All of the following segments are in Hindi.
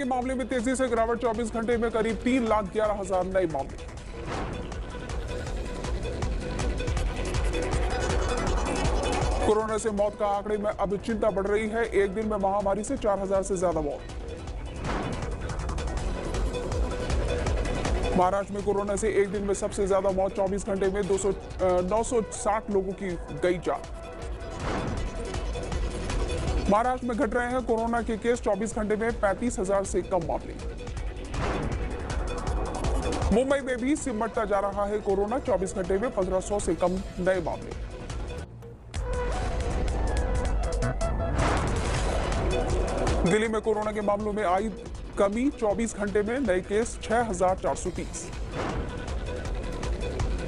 के मामले में तेजी से गिरावट, 24 घंटे में करीब 3,11,000 नए मामले। कोरोना से मौत का आंकड़े में अब चिंता बढ़ रही है। एक दिन में महामारी से 4,000 से ज्यादा मौत। महाराष्ट्र में कोरोना से एक दिन में सबसे ज्यादा मौत, 24 घंटे में 960 लोगों की गई जान। महाराष्ट्र में घट रहे हैं कोरोना के केस, 24 घंटे में 35,000 से कम मामले। मुंबई में भी सिमटता जा रहा है कोरोना, 24 घंटे में 1500 से कम नए मामले। दिल्ली में कोरोना के मामलों में आई कमी, 24 घंटे में नए केस 6,430।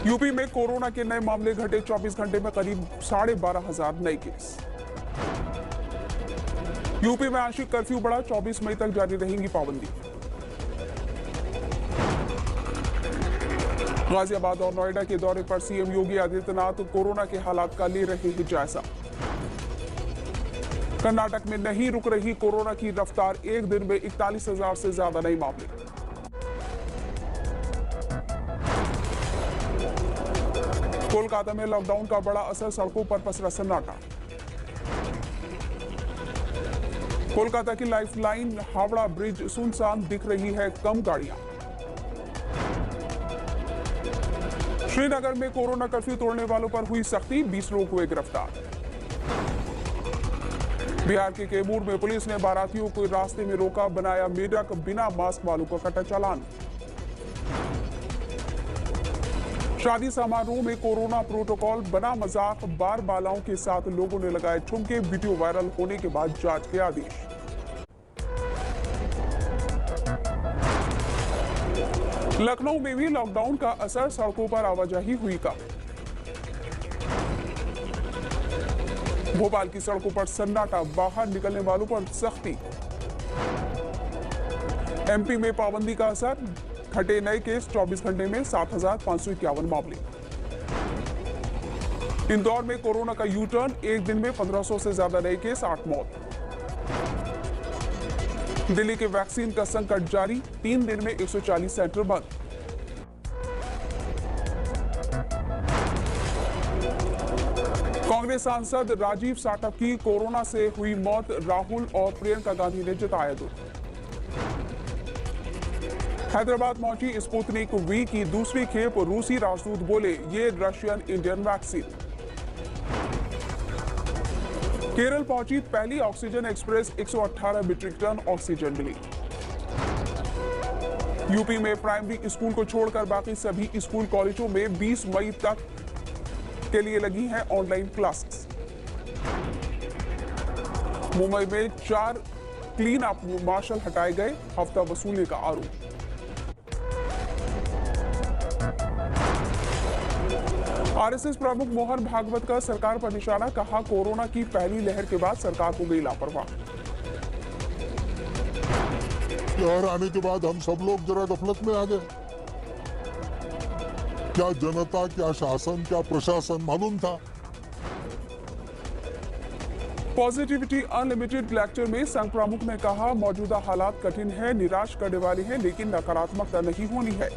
यूपी में कोरोना के नए मामले घटे, 24 घंटे में करीब 12,500 नए केस। यूपी में आंशिक कर्फ्यू बढ़ा, 24 मई तक जारी रहेंगी पाबंदी। गाजियाबाद और नोएडा के दौरे पर सीएम योगी आदित्यनाथ कोरोना के हालात का ले रहे हैं जायजा। कर्नाटक में नहीं रुक रही कोरोना की रफ्तार, एक दिन में 41,000 से ज्यादा नए मामले। कोलकाता में लॉकडाउन का बड़ा असर, सड़कों पर पसरा सन्नाटा। कोलकाता की लाइफलाइन हावड़ा ब्रिज सुनसान दिख रही है, कम गाड़ियां। श्रीनगर में कोरोना कर्फ्यू तोड़ने वालों पर हुई सख्ती, 20 लोग हुए गिरफ्तार। बिहार के कैमूर में पुलिस ने बारातियों को रास्ते में रोका, बनाया मेढक, बिना मास्क वालों का कटा चालान। शादी समारोह में कोरोना प्रोटोकॉल, बना मजाक, बार बालाओं के साथ लोगों ने लगाए ठुमके, वीडियो वायरल होने के बाद जांच के आदेश। लखनऊ में भी लॉकडाउन का असर, सड़कों पर आवाजाही हुई कम। भोपाल की सड़कों पर सन्नाटा, बाहर निकलने वालों पर सख्ती। एमपी में पाबंदी का असर, घटे नए केस, 24 घंटे में 7,551 मामले। इंदौर में कोरोना का यू टर्न, एक दिन में 1500 से ज्यादा नए केस, 8 मौत। दिल्ली के वैक्सीन का संकट जारी, 3 दिन में 140 सेंटर बंद। कांग्रेस सांसद राजीव साटव की कोरोना से हुई मौत, राहुल और प्रियंका गांधी ने जताया दुख। हैदराबाद पहुंची स्पुतनिक वी की दूसरी खेप, रूसी राजदूत बोले ये रशियन इंडियन वैक्सीन। केरल पहुंची पहली oxygen express, 118 metric ton oxygen मिली। यूपी में प्राइमरी स्कूल को छोड़कर बाकी सभी स्कूल कॉलेजों में 20 मई तक के लिए लगी हैं ऑनलाइन क्लासेस। मुंबई में 4 क्लीन अप मार्शल हटाए गए, हफ्ता वसूलने का आरोप। आरएसएस प्रमुख मोहन भागवत का सरकार पर निशाना, कहा कोरोना की पहली लहर के बाद सरकार को गई लापरवाह। लहर आने के बाद हम सब लोग जरा गफलत में आ गए। क्या जनता, क्या शासन, क्या प्रशासन मालूम था। पॉजिटिविटी अनलिमिटेड लेक्चर में संघ प्रमुख ने कहा मौजूदा हालात कठिन है, निराश करने वाले हैं, लेकिन नकारात्मकता नहीं होनी है।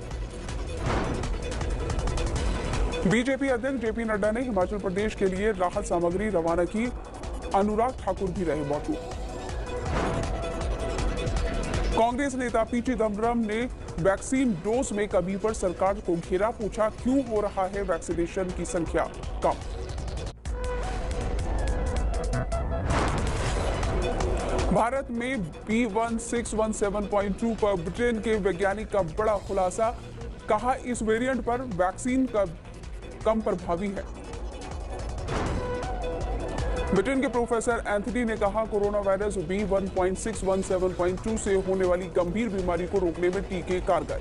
बीजेपी अध्यक्ष जेपी नड्डा ने हिमाचल प्रदेश के लिए राहत सामग्री रवाना की, अनुराग ठाकुर भी रहे मौजूद। कांग्रेस नेता पी चिदंबरम ने वैक्सीन डोज में कमी पर सरकार को घेरा, पूछा क्यों हो रहा है वैक्सीनेशन की संख्या कम। भारत में B1617.2 पर ब्रिटेन के वैज्ञानिक का बड़ा खुलासा, कहा इस वेरिएंट पर वैक्सीन का कम प्रभावी है। ब्रिटेन के प्रोफेसर एंथनी ने कहा कोरोना वायरस B1617.2 से होने वाली गंभीर बीमारी को रोकने में टीके कारगर।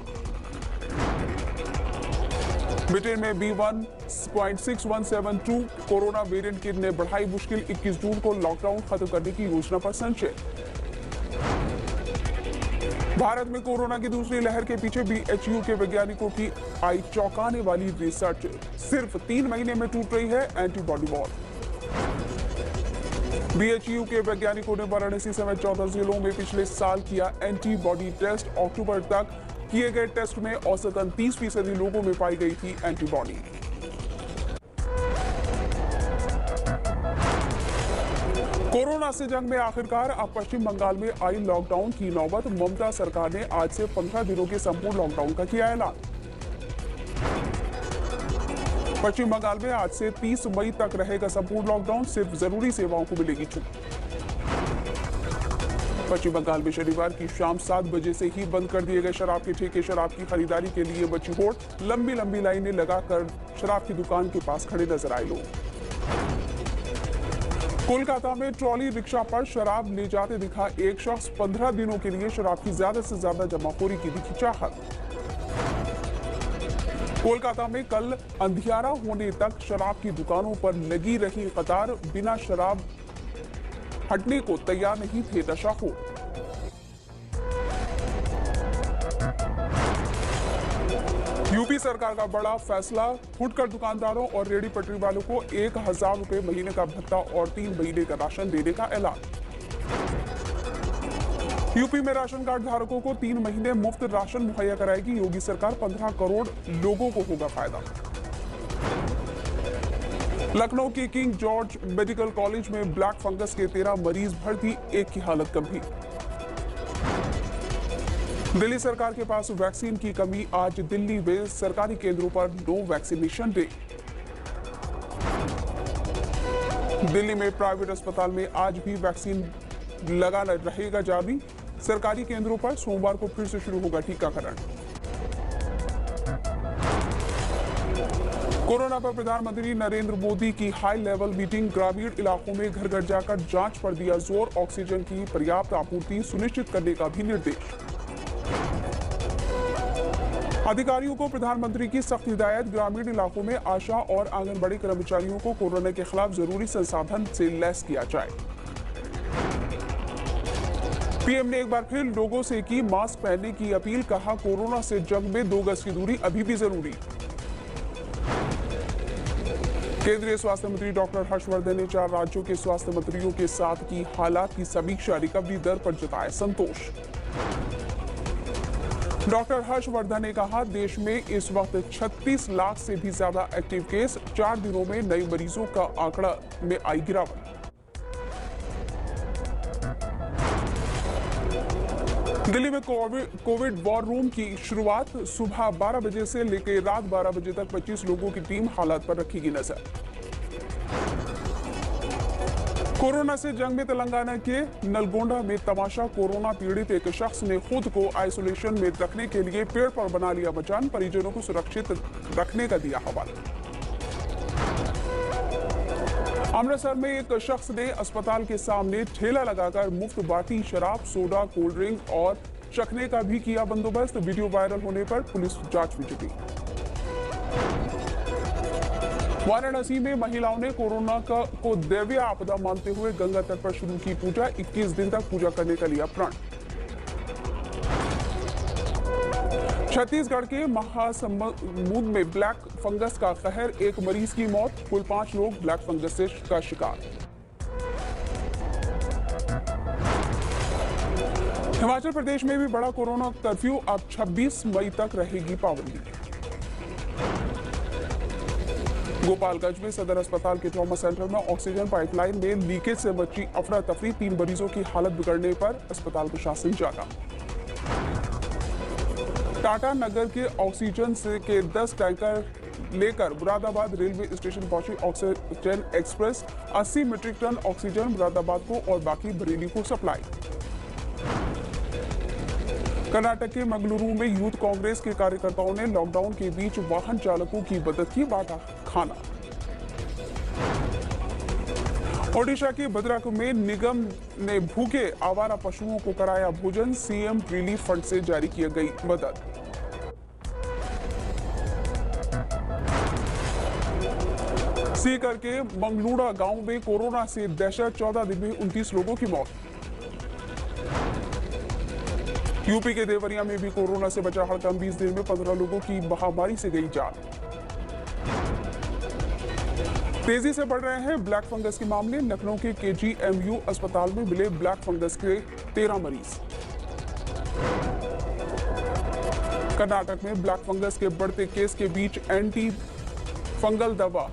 ब्रिटेन में B1617.2 कोरोना वेरिएंट ने बढ़ाई मुश्किल, 21 जून को लॉकडाउन खत्म करने की योजना पर संशय। भारत में कोरोना की दूसरी लहर के पीछे बीएचयू के वैज्ञानिकों की आई चौंकाने वाली रिसर्च, सिर्फ 3 महीने में टूट रही है एंटीबॉडी वॉल। बीएचयू के वैज्ञानिकों ने वाराणसी समेत 14 जिलों में पिछले साल किया एंटीबॉडी टेस्ट। अक्टूबर तक किए गए टेस्ट में औसतन 30% लोगों में पाई गई थी एंटीबॉडी। कोरोना से जंग में आखिरकार अब पश्चिम बंगाल में आई लॉकडाउन की नौबत। ममता सरकार ने आज से 15 दिनों के संपूर्ण लॉकडाउन का किया ऐलान। पश्चिम बंगाल में आज से 30 मई तक रहेगा संपूर्ण लॉकडाउन। सिर्फ जरूरी सेवाओं को मिलेगी छूट। पश्चिम बंगाल में शनिवार की शाम 7 बजे से ही बंद कर दिए गए शराब के ठेके। शराब की खरीदारी के लिए बची होड़। लंबी लंबी लाइनें लगाकर शराब की दुकान के पास खड़े नजर आए लोग। कोलकाता में ट्रॉली रिक्शा पर शराब ले जाते दिखा एक शख्स। 15 दिनों के लिए शराब की ज्यादा से ज्यादा जमाखोरी की दिखी चाहत। कोलकाता में कल अंधियारा होने तक शराब की दुकानों पर लगी रही कतार। बिना शराब हटने को तैयार नहीं थे नशाखोर। यूपी सरकार का बड़ा फैसला। फुटकर दुकानदारों और रेहड़ी पटरी वालों को 1000 रुपए महीने का भत्ता और 3 महीने का राशन देने का ऐलान। यूपी में राशन कार्ड धारकों को 3 महीने मुफ्त राशन मुहैया कराएगी योगी सरकार। 15 करोड़ लोगों को होगा फायदा। लखनऊ के किंग जॉर्ज मेडिकल कॉलेज में ब्लैक फंगस के 13 मरीज भर्ती, एक की हालत गंभीर। दिल्ली सरकार के पास वैक्सीन की कमी। आज दिल्ली में सरकारी केंद्रों पर नो वैक्सीनेशन डे। दिल्ली में प्राइवेट अस्पताल में आज भी वैक्सीन लगाना रहेगा जारी। सरकारी केंद्रों पर सोमवार को फिर से शुरू होगा टीकाकरण। कोरोना पर प्रधानमंत्री नरेंद्र मोदी की हाई लेवल मीटिंग। ग्रामीण इलाकों में घर घर जाकर जांच पर दिया जोर। ऑक्सीजन की पर्याप्त आपूर्ति सुनिश्चित करने का भी निर्देश। अधिकारियों को प्रधानमंत्री की सख्त हिदायत। ग्रामीण इलाकों में आशा और आंगनबाड़ी कर्मचारियों को कोरोना के खिलाफ जरूरी संसाधन से लैस किया जाए। पीएम ने एक बार फिर लोगों से की मास्क पहनने की अपील। कहा कोरोना से जंग में 2 गज की दूरी अभी भी जरूरी। केंद्रीय स्वास्थ्य मंत्री डॉक्टर हर्षवर्धन ने 4 राज्यों के स्वास्थ्य मंत्रियों के साथ की हालात की समीक्षा। रिकवरी दर पर जताया संतोष। डॉक्टर हर्षवर्धन ने कहा देश में इस वक्त 36 लाख से भी ज्यादा एक्टिव केस। 4 दिनों में नए मरीजों का आंकड़ा में आई गिरावट। दिल्ली में कोविड वॉर रूम की शुरुआत। सुबह 12 बजे से लेकर रात 12 बजे तक 25 लोगों की टीम हालात पर रखेगी नजर। कोरोना से जंग में तेलंगाना के नलगोंडा में तमाशा। कोरोना पीड़ित एक शख्स ने खुद को आइसोलेशन में रखने के लिए पेड़ पर बना लिया मचान। परिजनों को सुरक्षित रखने का दिया हवाला। अमृतसर में एक शख्स ने अस्पताल के सामने ठेला लगाकर मुफ्त बांटी शराब, सोडा, कोल्ड ड्रिंक और चखने का भी किया बंदोबस्त। वीडियो वायरल होने पर पुलिस जांच में जुटी। वाराणसी में महिलाओं ने कोरोना को दैवीय आपदा मानते हुए गंगा तट पर शुरू की पूजा। 21 दिन तक पूजा करने का लिया प्रण। छत्तीसगढ़ के महासमुंद में ब्लैक फंगस का कहर। एक मरीज की मौत। कुल 5 लोग ब्लैक फंगस से का शिकार। हिमाचल प्रदेश में भी बड़ा कोरोना कर्फ्यू। अब 26 मई तक रहेगी पाबंदी। गोपालगंज में सदर अस्पताल के ट्रॉमा सेंटर में ऑक्सीजन पाइपलाइन में लीकेज से मची अफरा तफरी। 3 मरीजों की हालत बिगड़ने पर अस्पताल प्रशासन जागा। टाटा नगर के ऑक्सीजन के 10 टैंकर लेकर मुरादाबाद रेलवे स्टेशन पहुंची oxygen express. 80 metric ton oxygen Moradabad को और बाकी बरेली को सप्लाई। कर्नाटक के मंगलुरु में यूथ कांग्रेस के कार्यकर्ताओं ने लॉकडाउन के बीच वाहन चालकों की मदद की। बांटा खाना। ओडिशा के भद्रक में निगम ने भूखे आवारा पशुओं को कराया भोजन। सीएम रिलीफ फंड से जारी की गई मदद। सीकर के मंगलूड़ा गांव में कोरोना से दहशत। 14 दिन में 29 लोगों की मौत। यूपी के देवरिया में भी कोरोना से बचा हड़कंप। 20 दिन में 15 लोगों की महामारी से गई जान। तेजी से बढ़ रहे हैं ब्लैक फंगस के मामले। लखनऊ के KGMU अस्पताल में मिले ब्लैक फंगस के 13 मरीज। कर्नाटक में ब्लैक फंगस के बढ़ते केस के बीच एंटी फंगल दवा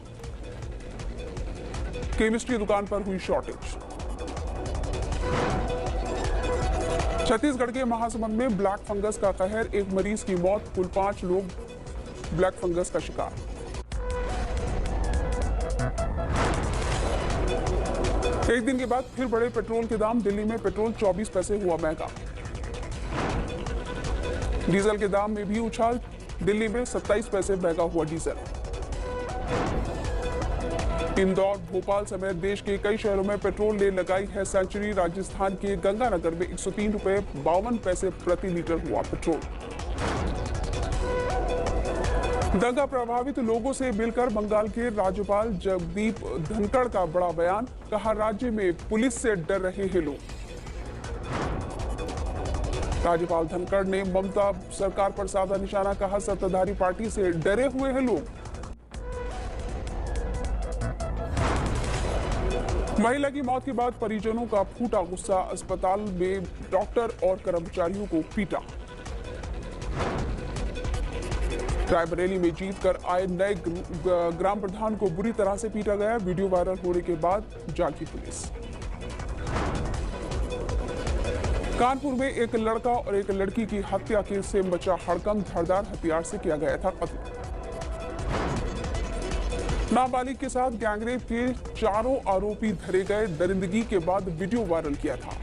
केमिस्ट्री दुकान पर हुई शॉर्टेज। छत्तीसगढ़ के महासमुंद में ब्लैक फंगस का कहर, एक मरीज की मौत, कुल 5 लोग ब्लैक फंगस का शिकार। एक दिन के बाद फिर बढ़े पेट्रोल के दाम। दिल्ली में पेट्रोल 24 पैसे हुआ महंगा। डीजल के दाम में भी उछाल। दिल्ली में 27 पैसे महंगा हुआ डीजल। इंदौर, भोपाल समेत देश के कई शहरों में पेट्रोल ने लगाई है सेंचुरी। राजस्थान के गंगानगर में 103 रुपए 52 पैसे प्रति लीटर हुआ पेट्रोल। दंगा प्रभावित लोगों से मिलकर बंगाल के राज्यपाल जगदीप धनखड़ का बड़ा बयान। कहा, राज्य में पुलिस से डर रहे हैं लोग। राज्यपाल धनखड़ ने ममता सरकार पर साधा निशाना। कहा, सत्ताधारी पार्टी से डरे हुए हैं लोग। महिला की मौत के बाद परिजनों का फूटा गुस्सा। अस्पताल में डॉक्टर और कर्मचारियों को पीटा। रायबरेली में जीतकर आए नए ग्राम प्रधान को बुरी तरह से पीटा गया। वीडियो वायरल होने के बाद जागी पुलिस। कानपुर में एक लड़का और एक लड़की की हत्या के से मचा हड़कंप। धारदार हथियार से किया गया था कत्ल। नाबालिग के साथ गैंगरेप के 4 आरोपी धरे गए। दरिंदगी के बाद वीडियो वायरल किया था।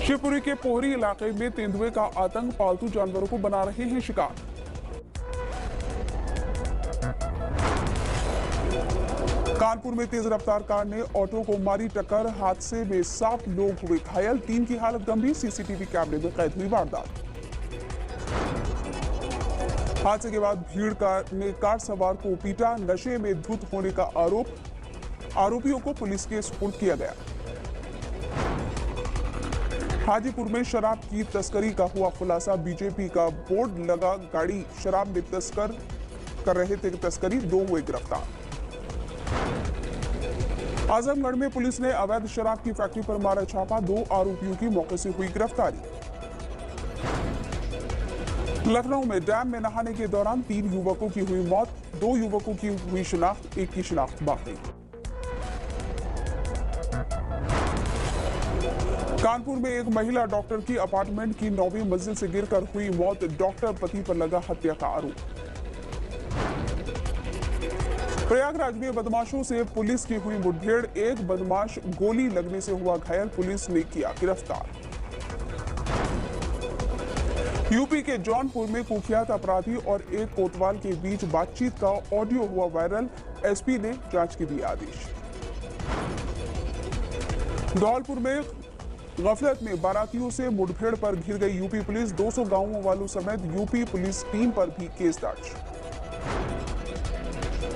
शिवपुरी के पोहरी इलाके में तेंदुए का आतंक। पालतू जानवरों को बना रहे हैं शिकार। कानपुर में तेज रफ्तार कार ने ऑटो को मारी टक्कर। हादसे में 7 लोग हुए घायल, 3 की हालत गंभीर। सीसीटीवी कैमरे में कैद हुई वारदात। हादसे के बाद भीड़ ने कार सवार को पीटा। नशे में धुत होने का आरोप। आरोपियों को पुलिस के सुपुर्द किया गया। हाजीपुर में शराब की तस्करी का हुआ खुलासा। बीजेपी का बोर्ड लगा। गाड़ी शराब में तस्कर कर रहे थे तस्करी। 2 हुए गिरफ्तार। आजमगढ़ में पुलिस ने अवैध शराब की फैक्ट्री पर मारा छापा। 2 आरोपियों की मौके से हुई गिरफ्तारी। लखनऊ में डैम में नहाने के दौरान 3 युवकों की हुई मौत। 2 युवकों की हुई शिनाख्त, एक की शिनाख्त बाकी। कानपुर में एक महिला डॉक्टर की अपार्टमेंट की 9वीं मंजिल से गिरकर हुई मौत। डॉक्टर पति पर लगा हत्या का आरोप। प्रयागराज में बदमाशों से पुलिस की हुई मुठभेड़। एक बदमाश गोली लगने से हुआ घायल। पुलिस ने किया गिरफ्तार। यूपी के जौनपुर में कुख्यात अपराधी और एक कोतवाल के बीच बातचीत का ऑडियो हुआ वायरल। एसपी ने जांच के दिए आदेश। धौलपुर में गफलत में बारातियों से मुठभेड़ पर घिर गई यूपी पुलिस। 200 गांवों वालों समेत यूपी पुलिस टीम पर भी केस दर्ज।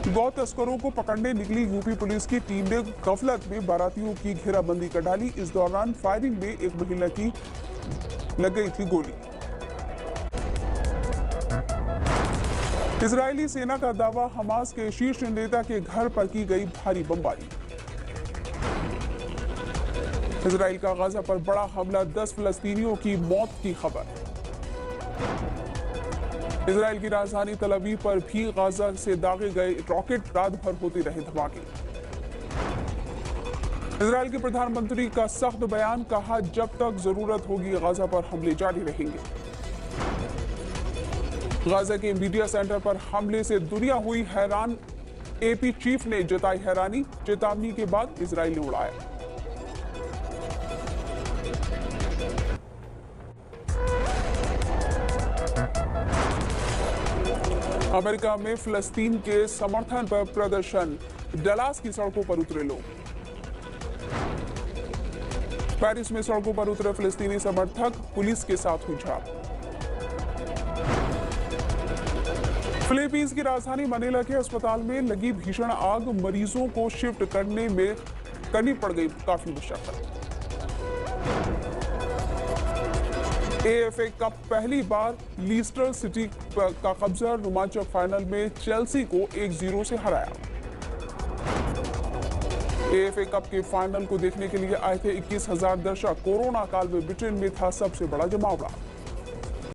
गौ तस्करों को पकड़ने निकली यूपी पुलिस की टीम ने गफलत में बारातियों की घेराबंदी कर डाली। इस दौरान फायरिंग में एक महिला की लग गई थी गोली। इजरायली सेना का दावा, हमास के शीर्ष नेता के घर पर की गई भारी बमबारी। इजराइल का गाजा पर बड़ा हमला, 10 फलस्तीनियों की मौत की खबर। इजराइल की राजधानी तल अवीव पर भी गाजा से दागे गए रॉकेट, रात भर होते रहे धमाके। इजराइल के प्रधानमंत्री का सख्त बयान। कहा, जब तक जरूरत होगी गाजा पर हमले जारी रहेंगे। गाजा के मीडिया सेंटर पर हमले से दुनिया हुई हैरान। एपी चीफ ने जताई हैरानी। चेतावनी के बाद इजराइल ने उड़ाया। अमेरिका में फिलिस्तीन के समर्थन पर प्रदर्शन। डलास की सड़कों पर उतरे लोग। पेरिस में सड़कों पर उतरे फिलिस्तीनी समर्थक। पुलिस के साथ हुई झड़प। फिलीपींस की राजधानी मनीला के अस्पताल में लगी भीषण आग। मरीजों को शिफ्ट करनी पड़ गई काफी मशक्कत। एएफए कप पहली बार लीस्टर सिटी का कब्जा, रोमांचक फाइनल में चेल्सी को 1-0 से हराया। एएफए कप के फाइनल को देखने के लिए आए थे 21,000 दर्शक। कोरोना काल में ब्रिटेन में था सबसे बड़ा जमावड़ा।